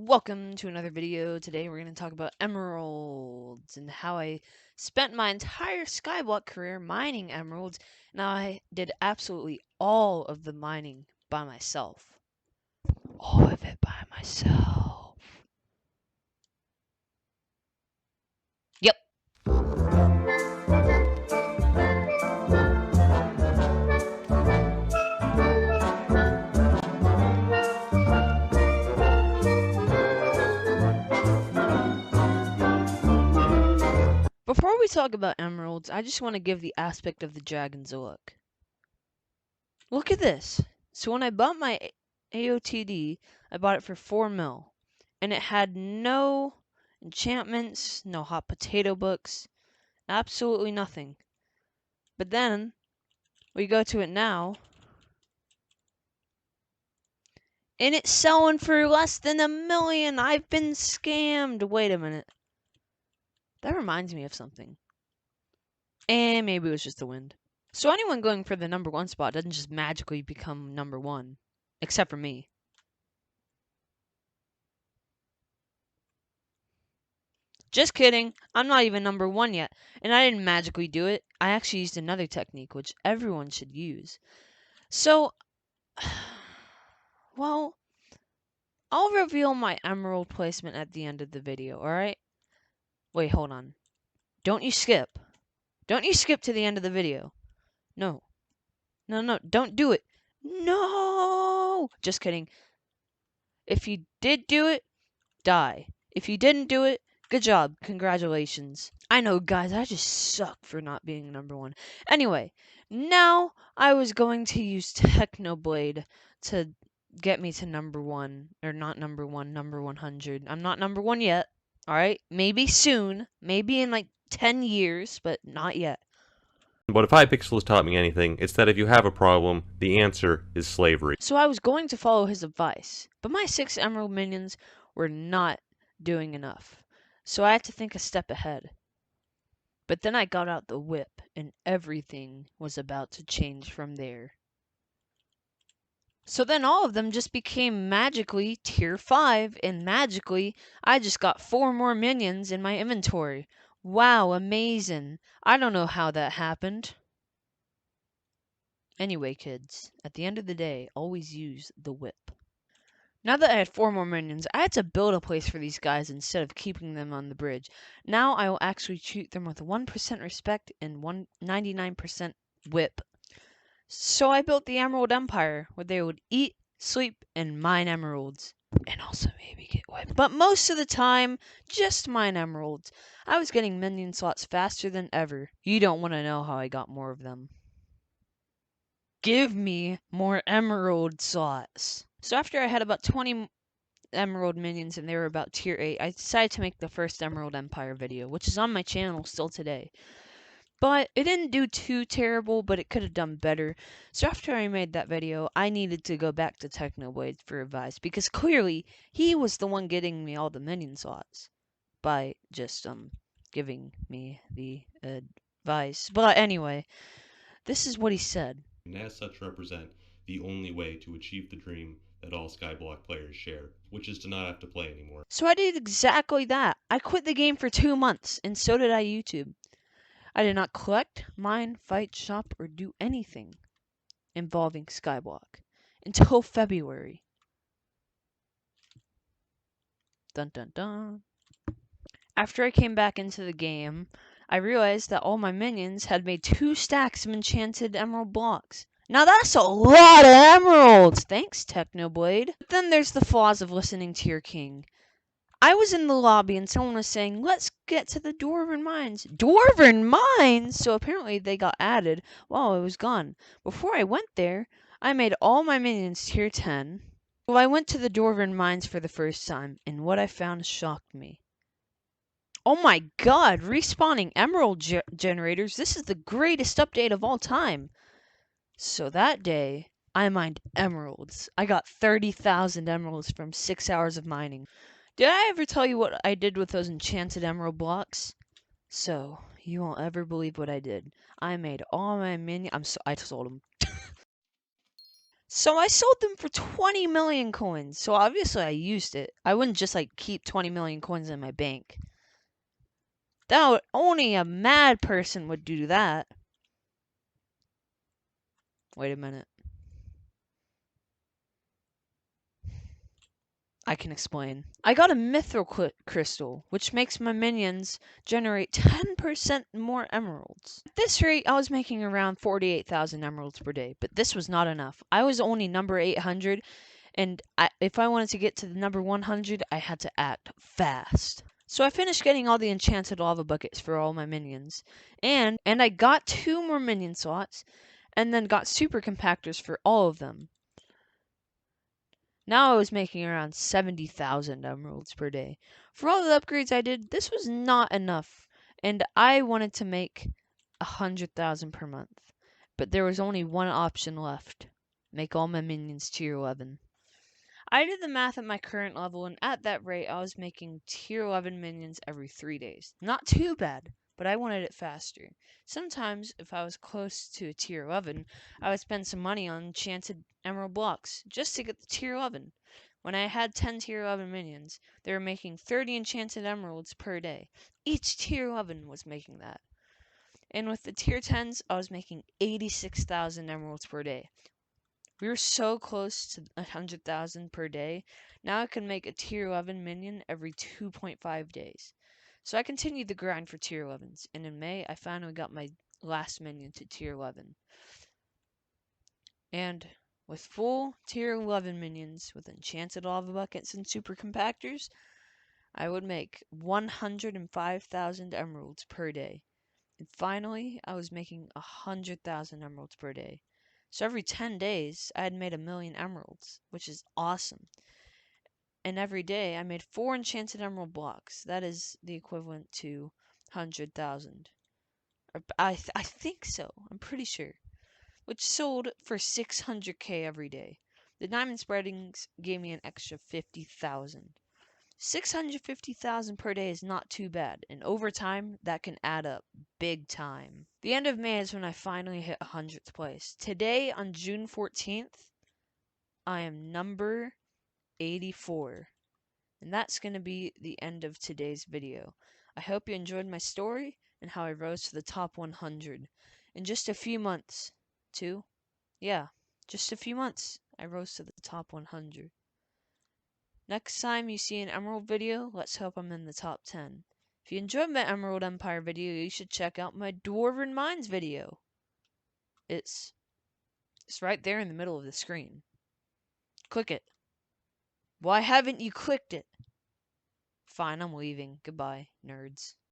Welcome to another video. Today we're going to talk about emeralds and how I spent my entire Skyblock career mining emeralds, and I did absolutely all of the mining by myself. All of it by myself. Yep. Before we talk about emeralds, I just want to give the aspect of the dragons a look. Look at this. So when I bought my AOTD, I bought it for 4 mil, and it had no enchantments, no hot potato books, absolutely nothing. But then we go to it now, and it's selling for less than $1 million. I've been scammed. Wait a minute. That reminds me of something. And maybe it was just the wind. So anyone going for the number 1 spot doesn't just magically become number 1, except for me. Just kidding. I'm not even number 1 yet, and I didn't magically do it. I actually used another technique, which everyone should use. So, well, I'll reveal my emerald placement at the end of the video, alright? Wait, hold on. Don't you skip. Don't you skip to the end of the video. No. No, don't do it. No! Just kidding. If you did do it, die. If you didn't do it, good job. Congratulations. I know, guys, I just suck for not being number 1. Anyway, now I was going to use Technoblade to get me to number 1. Or not number 1, number 100. I'm not number 1 yet. Alright? Maybe soon. Maybe in like 10 years, but not yet. But if Hypixel has taught me anything, it's that if you have a problem, the answer is slavery. So I was going to follow his advice, but my 6 emerald minions were not doing enough. So I had to think a step ahead. But then I got out the whip, and everything was about to change from there. So then all of them just became magically tier 5, and magically I just got 4 more minions in my inventory. Wow, amazing. I don't know how that happened. Anyway, kids, at the end of the day, always use the whip. Now that I had 4 more minions, I had to build a place for these guys instead of keeping them on the bridge. Now I will actually treat them with 1% respect and 99% whip. So I built the Emerald Empire, where they would eat, sleep, and mine emeralds. And also maybe get whipped. But most of the time, just mine emeralds. I was getting minion slots faster than ever. You don't want to know how I got more of them. Give me more emerald slots. So after I had about 20 emerald minions and they were about tier 8, I decided to make the first Emerald Empire video, which is on my channel still today. But it didn't do too terrible, but it could have done better. So after I made that video, I needed to go back to Technoblade for advice, because clearly he was the one getting me all the minion slots by just giving me the advice. But anyway, this is what he said. And as such represent the only way to achieve the dream that all Skyblock players share, which is to not have to play anymore. So I did exactly that. I quit the game for 2 months, and so did I YouTube. I did not collect, mine, fight, shop, or do anything involving Skyblock until February. Dun dun dun. After I came back into the game, I realized that all my minions had made 2 stacks of enchanted emerald blocks. Now that's a lot of emeralds! Thanks, Technoblade. But then there's the flaws of listening to your king. I was in the lobby and someone was saying, let's get to the Dwarven Mines. Dwarven Mines? So apparently they got added while I was gone. Before I went there, I made all my minions tier 10. Well, I went to the Dwarven Mines for the first time, and what I found shocked me. Oh my god, respawning emerald generators. This is the greatest update of all time. So that day, I mined emeralds. I got 30,000 emeralds from 6 hours of mining. Did I ever tell you what I did with those enchanted emerald blocks? So, you won't ever believe what I did. I made all my I sold them. So I sold them for 20 million coins. So obviously I used it. I wouldn't just like keep 20 million coins in my bank. Only a mad person would do that. Wait a minute. I can explain. I got a mithril crystal, which makes my minions generate 10% more emeralds. At this rate, I was making around 48,000 emeralds per day, but this was not enough. I was only number 800, and if I wanted to get to the number 100, I had to act fast. So I finished getting all the enchanted lava buckets for all my minions, and I got 2 more minion slots, and then got super compactors for all of them. Now I was making around 70,000 emeralds per day. For all the upgrades I did, this was not enough, and I wanted to make 100,000 per month. But there was only one option left. Make all my minions tier 11. I did the math at my current level, and at that rate, I was making tier 11 minions every 3 days. Not too bad, but I wanted it faster. Sometimes, if I was close to a tier 11, I would spend some money on enchanted emerald blocks just to get the tier 11. When I had 10 tier 11 minions, they were making 30 enchanted emeralds per day. Each tier 11 was making that. And with the tier 10s, I was making 86,000 emeralds per day. We were so close to 100,000 per day. Now I can make a tier 11 minion every 2.5 days. So I continued the grind for tier 11s, and in May I finally got my last minion to tier 11. And with full tier 11 minions with enchanted lava buckets and super compactors, I would make 105,000 emeralds per day. And finally, I was making 100,000 emeralds per day. So every 10 days, I had made 1,000,000 emeralds, which is awesome. And every day, I made 4 enchanted emerald blocks. That is the equivalent to 100,000. I think so. I'm pretty sure. Which sold for 600k every day. The diamond spreadings gave me an extra 50,000. 650,000 per day is not too bad, and over time, that can add up big time. The end of May is when I finally hit 100th place. Today, on June 14th, I am number 84. And that's going to be the end of today's video. I hope you enjoyed my story and how I rose to the top 100. In just a few months, just a few months, I rose to the top 100. Next time you see an Emerald video, let's hope I'm in the top 10. If you enjoyed my Emerald Empire video, you should check out my Dwarven Mines video. It's right there in the middle of the screen. Click it. Why haven't you clicked it? Fine, I'm leaving. Goodbye, nerds.